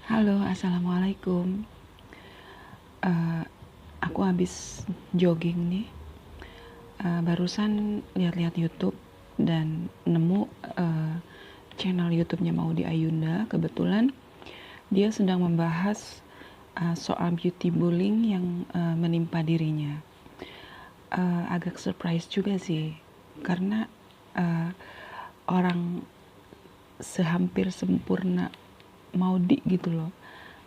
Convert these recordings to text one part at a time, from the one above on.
Halo, assalamualaikum. Eh, aku habis jogging nih. Barusan lihat-lihat YouTube dan nemu eh, channel YouTube-nya Maudy Ayunda. Kebetulan dia sedang membahas soal beauty bullying yang menimpa dirinya. Agak surprise juga sih, karena eh, orang sehampir sempurna Maudy gitu loh,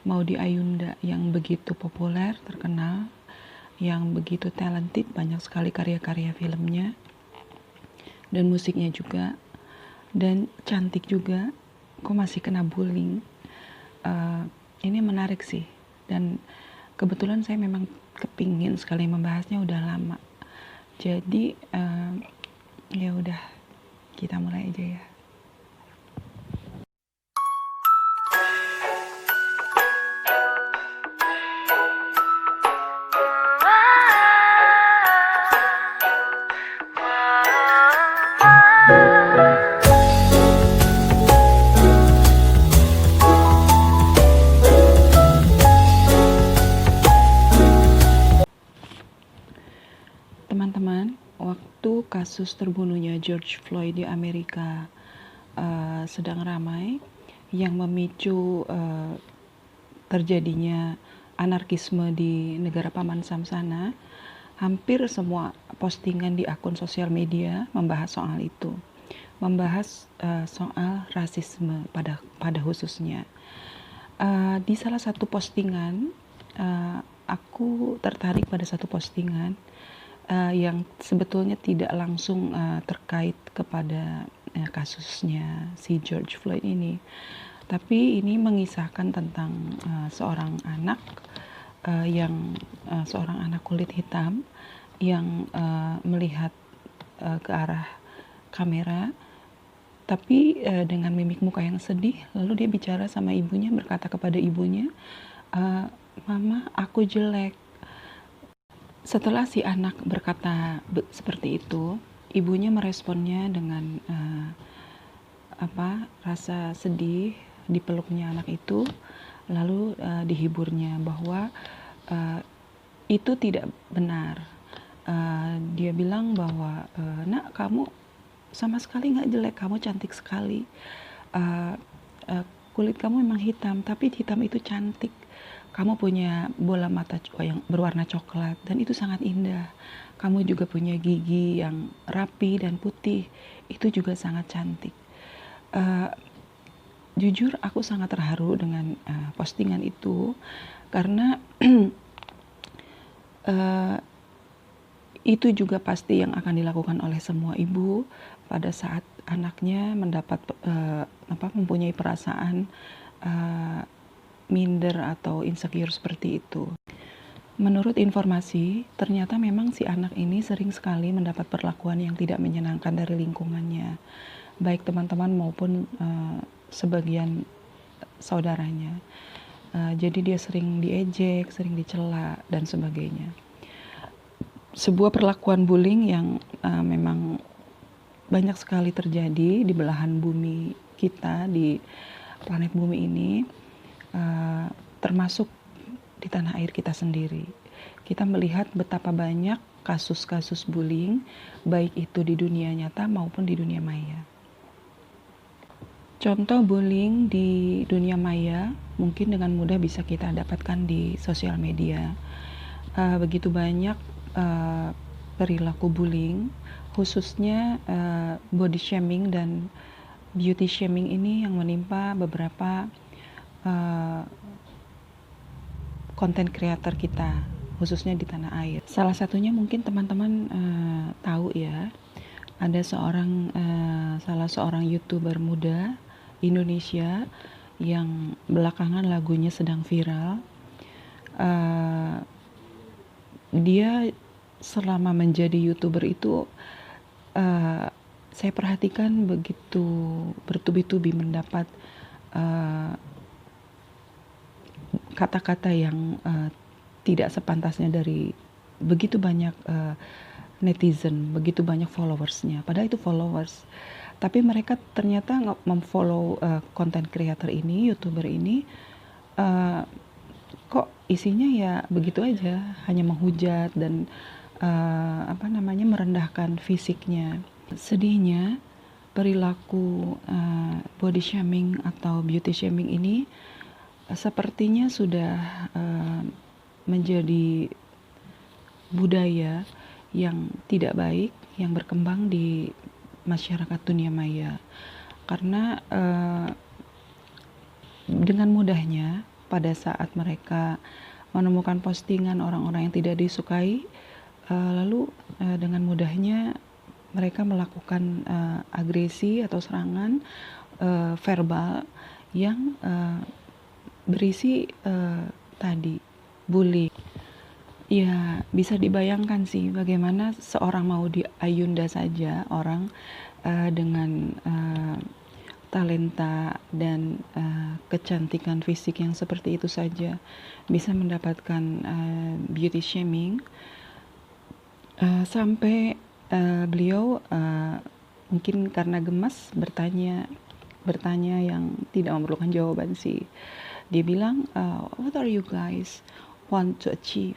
Maudy Ayunda yang begitu populer, terkenal, yang begitu talented, banyak sekali karya-karya filmnya dan musiknya juga, dan cantik juga, kok masih kena bullying. Ini menarik sih, dan kebetulan saya memang kepingin sekali membahasnya udah lama. Jadi ya udah, kita mulai aja ya. Teman-teman, waktu kasus terbunuhnya George Floyd di Amerika sedang ramai, yang memicu terjadinya anarkisme di negara Paman Sam sana, hampir semua postingan di akun sosial media membahas soal itu, membahas soal rasisme pada khususnya. Di salah satu postingan, aku tertarik pada satu postingan yang sebetulnya tidak langsung terkait kepada kasusnya si George Floyd ini, tapi ini mengisahkan tentang seorang anak kulit hitam yang melihat ke arah kamera, tapi dengan mimik muka yang sedih. Lalu dia bicara sama ibunya, berkata kepada ibunya, "Mama, aku jelek." Setelah si anak berkata seperti itu, ibunya meresponnya dengan rasa sedih, dipeluknya anak itu, lalu dihiburnya bahwa itu tidak benar. Dia bilang bahwa, "Nak, kamu sama sekali nggak jelek, kamu cantik sekali. Kulit kamu memang hitam, tapi hitam itu cantik. Kamu punya bola mata yang berwarna coklat dan itu sangat indah. Kamu juga punya gigi yang rapi dan putih, itu juga sangat cantik." Jujur aku sangat terharu dengan postingan itu, karena itu juga pasti yang akan dilakukan oleh semua ibu pada saat anaknya mempunyai perasaan minder atau insecure seperti itu. Menurut informasi, ternyata memang si anak ini sering sekali mendapat perlakuan yang tidak menyenangkan dari lingkungannya, baik teman-teman maupun sebagian saudaranya. Jadi dia sering diejek, sering dicela, dan sebagainya. Sebuah perlakuan bullying yang memang banyak sekali terjadi di belahan bumi kita, di planet bumi ini, termasuk di tanah air kita sendiri. Kita melihat betapa banyak kasus-kasus bullying, baik itu di dunia nyata maupun di dunia maya. Contoh bullying di dunia maya mungkin dengan mudah bisa kita dapatkan di sosial media. Begitu banyak perilaku bullying, khususnya body shaming dan beauty shaming ini yang menimpa beberapa konten creator kita, khususnya di tanah air. Salah satunya mungkin teman-teman tahu ya, ada salah seorang YouTuber muda Indonesia yang belakangan lagunya sedang viral. Dia selama menjadi YouTuber itu, saya perhatikan begitu bertubi-tubi mendapat kata-kata yang tidak sepantasnya dari begitu banyak netizen, begitu banyak followersnya. Padahal itu followers, tapi mereka ternyata memfollow content creator ini, YouTuber ini, eee, kok isinya ya begitu aja, hanya menghujat dan, merendahkan fisiknya. Sedihnya, perilaku, body shaming atau beauty shaming ini, sepertinya sudah, menjadi budaya yang tidak baik, yang berkembang di masyarakat dunia maya. Karena, dengan mudahnya pada saat mereka menemukan postingan orang-orang yang tidak disukai, lalu, dengan mudahnya mereka melakukan, agresi atau serangan, verbal yang, berisi, tadi, bully. Ya, bisa dibayangkan sih bagaimana seorang Maudy Ayunda saja, orang, dengan, talenta dan, kecantikan fisik yang seperti itu saja bisa mendapatkan, beauty shaming, sampai, beliau, mungkin karena gemas bertanya yang tidak memerlukan jawaban sih. Dia bilang, "What are you guys want to achieve?"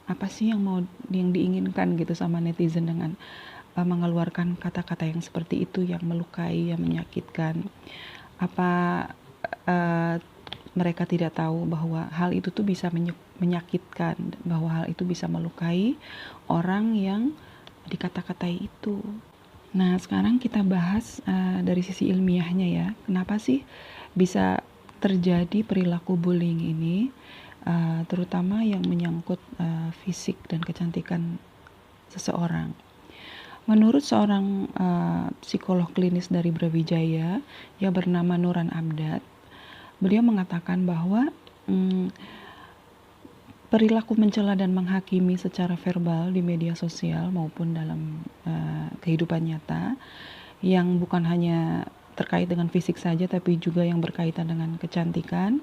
Apa sih yang diinginkan gitu sama netizen dengan, mengeluarkan kata-kata yang seperti itu, yang melukai, yang menyakitkan. Apa, mereka tidak tahu bahwa hal itu tuh bisa menyakitkan, bahwa hal itu bisa melukai orang yang dikata-katai itu. Nah, sekarang kita bahas, dari sisi ilmiahnya ya. Kenapa sih bisa terjadi perilaku bullying ini, terutama yang menyangkut, fisik dan kecantikan seseorang. Menurut seorang, psikolog klinis dari Brawijaya yang bernama Nuran Abdad, beliau mengatakan bahwa, perilaku mencela dan menghakimi secara verbal di media sosial maupun dalam, kehidupan nyata, yang bukan hanya terkait dengan fisik saja tapi juga yang berkaitan dengan kecantikan,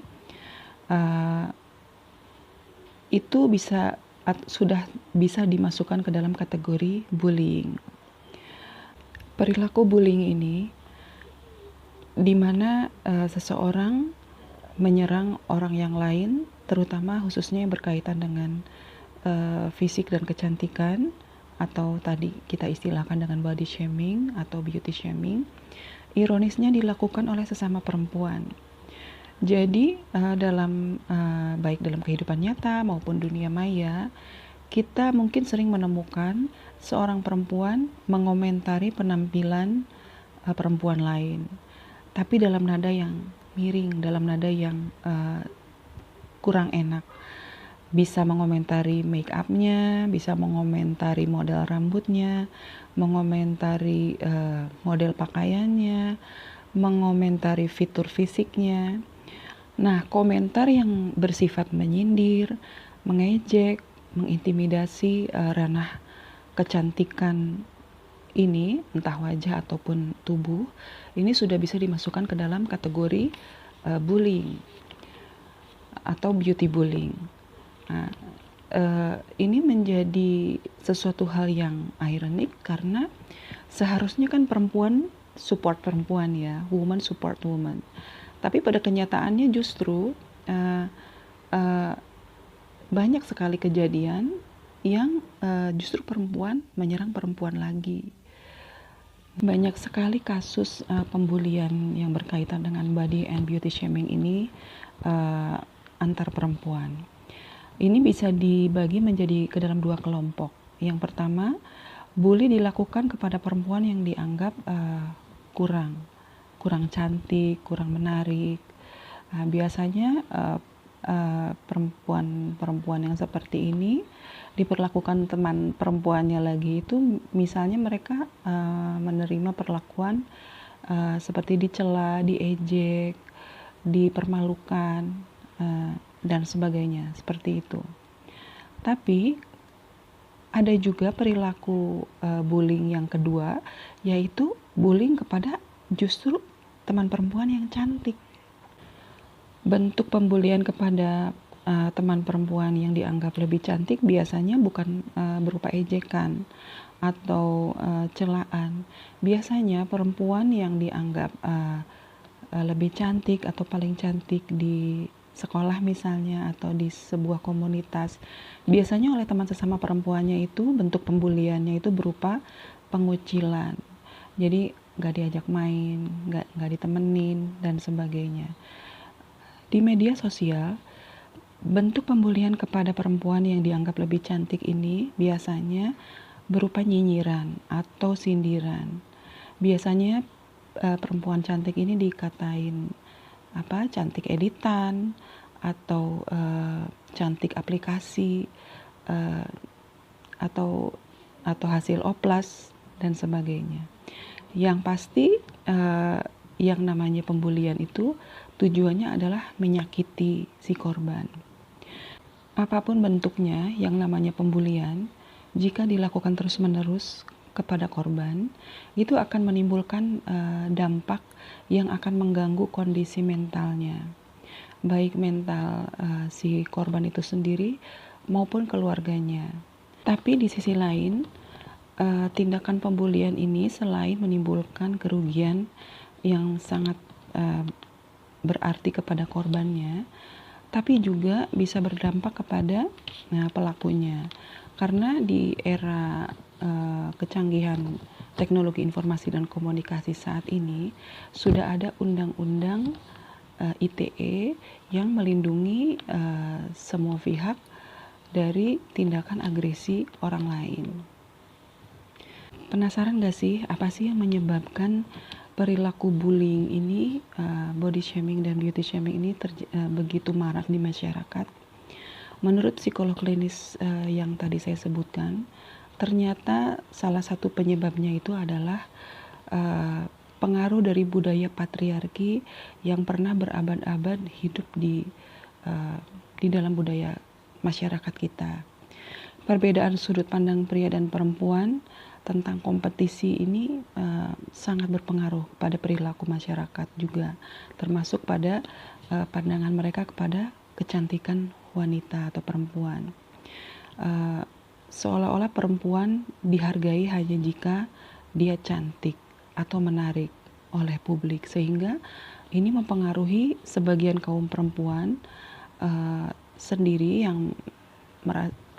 itu sudah bisa dimasukkan ke dalam kategori bullying. Perilaku bullying ini di mana, seseorang menyerang orang yang lain, terutama khususnya yang berkaitan dengan, fisik dan kecantikan, atau tadi kita istilahkan dengan body shaming atau beauty shaming, ironisnya dilakukan oleh sesama perempuan. Jadi, baik dalam kehidupan nyata maupun dunia maya, kita mungkin sering menemukan seorang perempuan mengomentari penampilan, perempuan lain, tapi dalam nada yang miring, dalam nada yang, kurang enak. Bisa mengomentari make up-nya, bisa mengomentari model rambutnya, mengomentari, model pakaiannya, mengomentari fitur fisiknya. Nah, komentar yang bersifat menyindir, mengejek, mengintimidasi, ranah kecantikan ini, entah wajah ataupun tubuh, ini sudah bisa dimasukkan ke dalam kategori, bullying atau beauty bullying. Nah, ini menjadi sesuatu hal yang ironik karena seharusnya kan perempuan support perempuan ya, woman support woman. Tapi pada kenyataannya justru, banyak sekali kejadian yang, justru perempuan menyerang perempuan lagi. Banyak sekali kasus, pembulian yang berkaitan dengan body and beauty shaming ini, antar perempuan. Ini bisa dibagi menjadi ke dalam dua kelompok. Yang pertama, bully dilakukan kepada perempuan yang dianggap, kurang cantik, kurang menarik. Biasanya, perempuan-perempuan yang seperti ini diperlakukan teman perempuannya lagi itu, misalnya mereka, menerima perlakuan, seperti dicela, diejek, dipermalukan, dan sebagainya, seperti itu. Tapi ada juga perilaku, bullying yang kedua, yaitu bullying kepada justru teman perempuan yang cantik. Bentuk pembulian kepada, teman perempuan yang dianggap lebih cantik biasanya bukan, berupa ejekan atau, celaan. Biasanya perempuan yang dianggap, lebih cantik atau paling cantik di sekolah misalnya atau di sebuah komunitas, biasanya oleh teman sesama perempuannya itu bentuk pembuliannya itu berupa pengucilan. Jadi nggak diajak main, nggak ditemenin dan sebagainya. Di media sosial, bentuk pembulian kepada perempuan yang dianggap lebih cantik ini biasanya berupa nyinyiran atau sindiran. Biasanya perempuan cantik ini dikatain cantik editan atau cantik aplikasi uh, atau hasil oplas dan sebagainya. Yang pasti yang namanya pembulian itu tujuannya adalah menyakiti si korban. Apapun bentuknya, yang namanya pembulian, jika dilakukan terus-menerus kepada korban, itu akan menimbulkan dampak yang akan mengganggu kondisi mentalnya, baik mental si korban itu sendiri maupun keluarganya. Tapi di sisi lain, tindakan pembulian ini selain menimbulkan kerugian yang sangat berarti kepada korbannya, tapi juga bisa berdampak kepada pelakunya. Karena di era kecanggihan teknologi informasi dan komunikasi saat ini sudah ada undang-undang ITE yang melindungi semua pihak dari tindakan agresi orang lain. Penasaran gak sih apa sih yang menyebabkan perilaku bullying ini, body shaming dan beauty shaming ini begitu marak di masyarakat? Menurut psikolog klinis yang tadi saya sebutkan, ternyata salah satu penyebabnya itu adalah pengaruh dari budaya patriarki yang pernah berabad-abad hidup di dalam budaya masyarakat kita. Perbedaan sudut pandang pria dan perempuan tentang kompetisi ini sangat berpengaruh pada perilaku masyarakat juga, termasuk pada pandangan mereka kepada kecantikan wanita atau perempuan. Seolah-olah perempuan dihargai hanya jika dia cantik atau menarik oleh publik, sehingga ini mempengaruhi sebagian kaum perempuan sendiri yang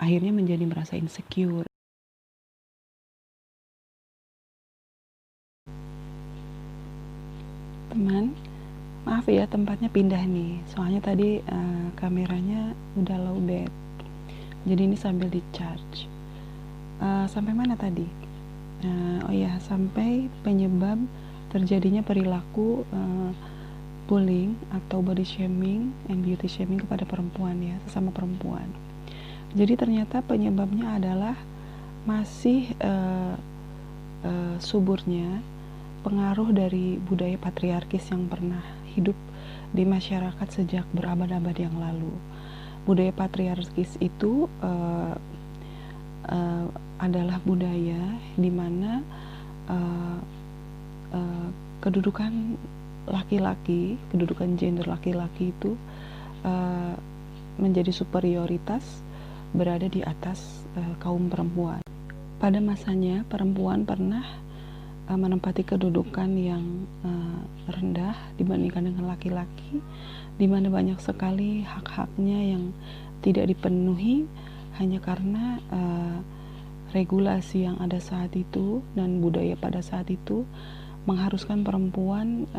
akhirnya menjadi merasa insecure. Teman, maaf ya tempatnya pindah nih, soalnya tadi kameranya udah low bat, jadi ini sambil di charge. Sampai mana tadi? Oh ya, sampai penyebab terjadinya perilaku bullying atau body shaming and beauty shaming kepada perempuan ya, sesama perempuan. Jadi ternyata penyebabnya adalah masih suburnya pengaruh dari budaya patriarkis yang pernah hidup di masyarakat sejak berabad-abad yang lalu. Budaya patriarkis itu adalah budaya di mana kedudukan laki-laki, kedudukan gender laki-laki itu menjadi superioritas, berada di atas kaum perempuan. Pada masanya perempuan pernah menempati kedudukan yang rendah dibandingkan dengan laki-laki, di mana banyak sekali hak-haknya yang tidak dipenuhi hanya karena regulasi yang ada saat itu dan budaya pada saat itu mengharuskan perempuan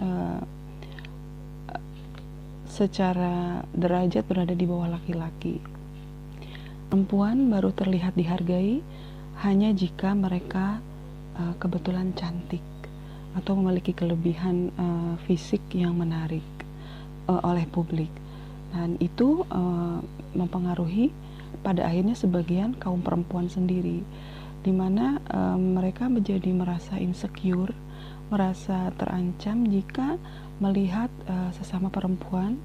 secara derajat berada di bawah laki-laki. Perempuan baru terlihat dihargai hanya jika mereka kebetulan cantik atau memiliki kelebihan fisik yang menarik oleh publik, dan itu mempengaruhi pada akhirnya sebagian kaum perempuan sendiri, di mana mereka menjadi merasa insecure, merasa terancam jika melihat sesama perempuan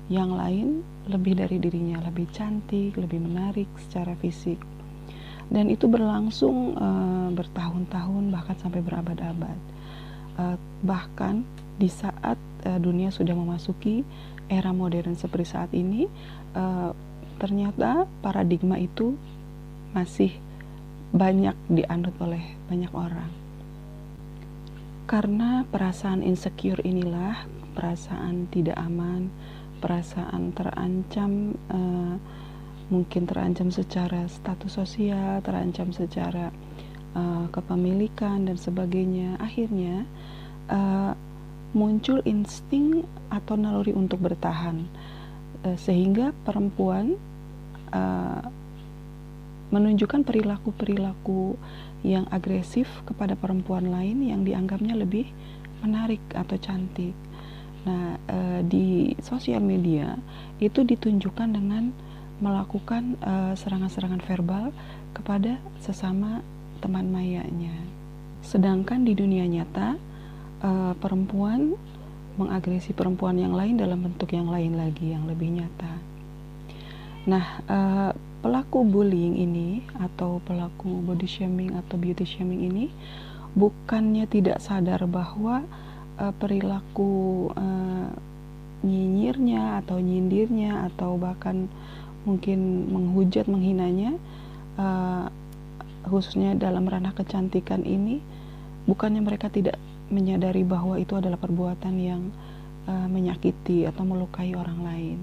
yang lain lebih dari dirinya, lebih cantik, lebih menarik secara fisik. Dan itu berlangsung bertahun-tahun, bahkan sampai berabad-abad. Bahkan di saat dunia sudah memasuki era modern seperti saat ini, ternyata paradigma itu masih banyak dianut oleh banyak orang. Karena perasaan insecure inilah, perasaan tidak aman, perasaan terancam, mungkin terancam secara status sosial, terancam secara kepemilikan dan sebagainya. Akhirnya muncul insting atau naluri untuk bertahan, sehingga perempuan menunjukkan perilaku-perilaku yang agresif kepada perempuan lain yang dianggapnya lebih menarik atau cantik. Nah, di sosial media itu ditunjukkan dengan melakukan serangan-serangan verbal kepada sesama teman mayanya. Sedangkan di dunia nyata, perempuan mengagresi perempuan yang lain dalam bentuk yang lain lagi, yang lebih nyata. Nah, pelaku bullying ini atau pelaku body shaming atau beauty shaming ini bukannya tidak sadar bahwa perilaku nyinyirnya atau nyindirnya atau bahkan mungkin menghujat, menghinanya, khususnya dalam ranah kecantikan ini, bukannya mereka tidak menyadari bahwa itu adalah perbuatan yang menyakiti atau melukai orang lain.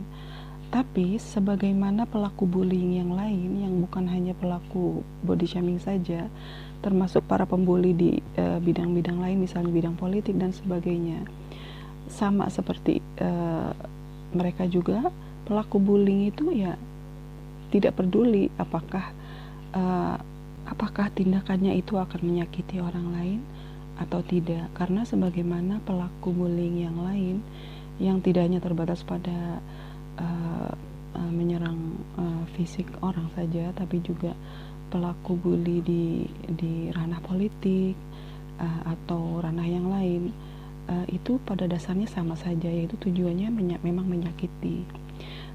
Tapi sebagaimana pelaku bullying yang lain, yang bukan hanya pelaku body shaming saja, termasuk para pembuli di bidang-bidang lain, misalnya bidang politik dan sebagainya, sama seperti mereka juga, pelaku bullying itu ya tidak peduli apakah tindakannya itu akan menyakiti orang lain atau tidak, karena sebagaimana pelaku bullying yang lain yang tidak hanya terbatas pada menyerang fisik orang saja, tapi juga pelaku bully di ranah politik atau ranah yang lain, itu pada dasarnya sama saja, yaitu tujuannya memang menyakiti.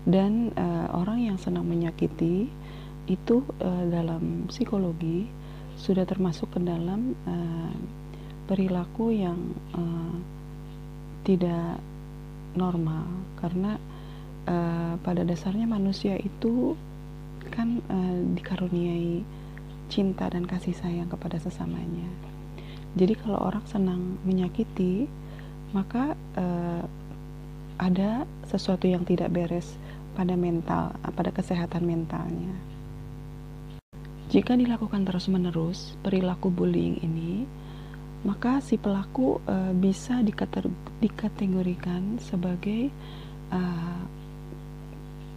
Dan orang yang senang menyakiti itu dalam psikologi sudah termasuk ke dalam perilaku yang tidak normal, karena pada dasarnya manusia itu kan dikaruniai cinta dan kasih sayang kepada sesamanya. Jadi kalau orang senang menyakiti, maka ada sesuatu yang tidak beres pada kesehatan mentalnya. Jika dilakukan terus-menerus perilaku bullying ini, maka si pelaku bisa dikategorikan sebagai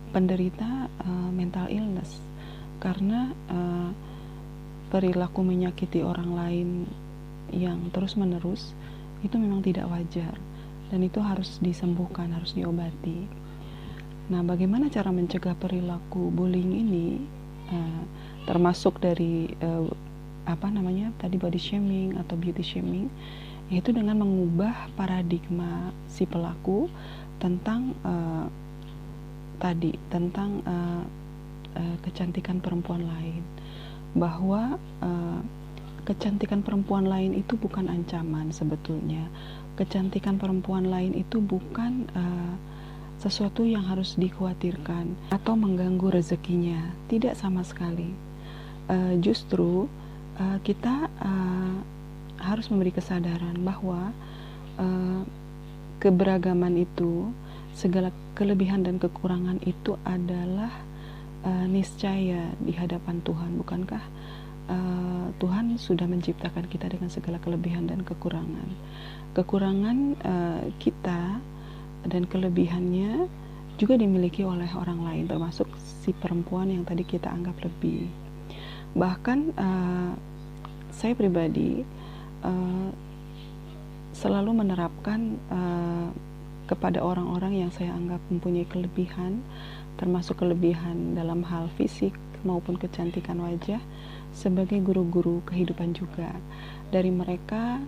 penderita mental illness, karena perilaku menyakiti orang lain yang terus-menerus itu memang tidak wajar dan itu harus disembuhkan, harus diobati. Nah, bagaimana cara mencegah perilaku bullying ini, termasuk dari tadi body shaming atau beauty shaming, yaitu dengan mengubah paradigma si pelaku tentang kecantikan perempuan lain, bahwa kecantikan perempuan lain itu bukan ancaman sebetulnya. Kecantikan perempuan lain itu bukan sesuatu yang harus dikhawatirkan atau mengganggu rezekinya, tidak sama sekali. Justru kita harus memberi kesadaran bahwa keberagaman itu, segala kelebihan dan kekurangan itu adalah niscaya di hadapan Tuhan. Bukankah Tuhan sudah menciptakan kita dengan segala kelebihan dan kekurangan? Kekurangan kita dan kelebihannya juga dimiliki oleh orang lain, termasuk si perempuan yang tadi kita anggap lebih. Bahkan saya pribadi selalu menerapkan kepada orang-orang yang saya anggap mempunyai kelebihan, termasuk kelebihan dalam hal fisik maupun kecantikan wajah, sebagai guru-guru kehidupan juga. Dari mereka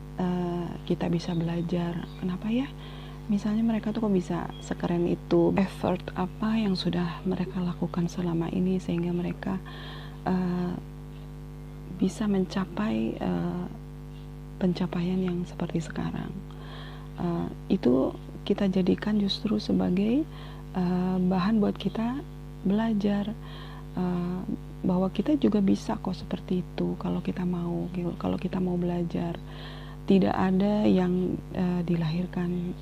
kita bisa belajar, kenapa ya misalnya mereka tuh kok bisa sekeren itu, effort apa yang sudah mereka lakukan selama ini sehingga mereka bisa mencapai pencapaian yang seperti sekarang. Itu kita jadikan justru sebagai bahan buat kita belajar bahwa kita juga bisa kok seperti itu kalau kita mau belajar. Tidak ada yang dilahirkan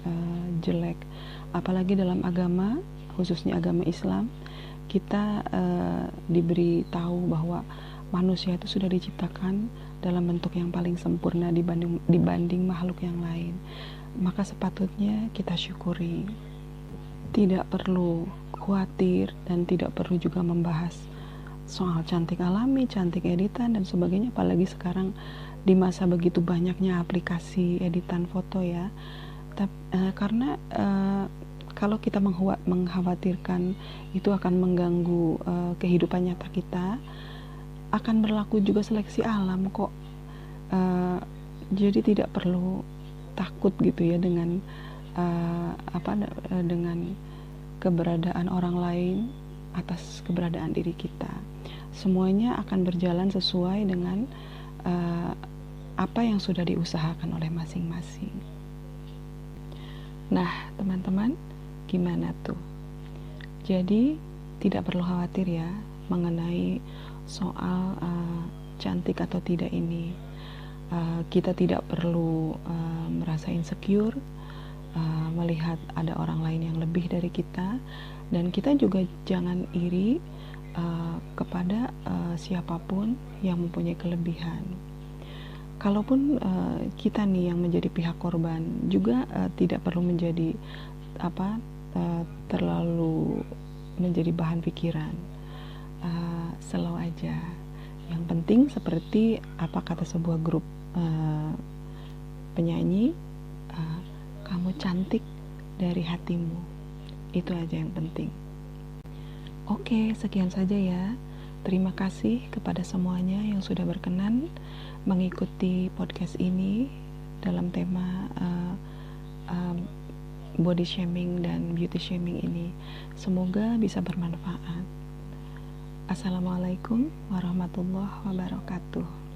jelek, apalagi dalam agama khususnya agama Islam, kita diberi tahu bahwa manusia itu sudah diciptakan dalam bentuk yang paling sempurna dibanding makhluk yang lain. Maka sepatutnya kita syukuri. Tidak perlu khawatir dan tidak perlu juga membahas soal cantik alami, cantik editan dan sebagainya, apalagi sekarang di masa begitu banyaknya aplikasi editan foto ya. Karena kalau kita mengkhawatirkan itu akan mengganggu kehidupan nyata kita, akan berlaku juga seleksi alam kok. Jadi tidak perlu takut gitu ya dengan dengan keberadaan orang lain atas keberadaan diri kita. Semuanya akan berjalan sesuai dengan apa yang sudah diusahakan oleh masing-masing. Nah, teman-teman, gimana tuh? Jadi tidak perlu khawatir ya mengenai soal cantik atau tidak ini. Kita tidak perlu merasa insecure melihat ada orang lain yang lebih dari kita, dan kita juga jangan iri kepada siapapun yang mempunyai kelebihan. Kalaupun kita nih yang menjadi pihak korban juga tidak perlu menjadi terlalu menjadi bahan pikiran. Slow aja. Yang penting seperti apa kata sebuah grup penyanyi, kamu cantik dari hatimu. Itu aja yang penting. Oke, sekian saja ya. Terima kasih kepada semuanya yang sudah berkenan mengikuti podcast ini dalam tema body shaming dan beauty shaming ini. Semoga bisa bermanfaat. Assalamualaikum warahmatullahi wabarakatuh.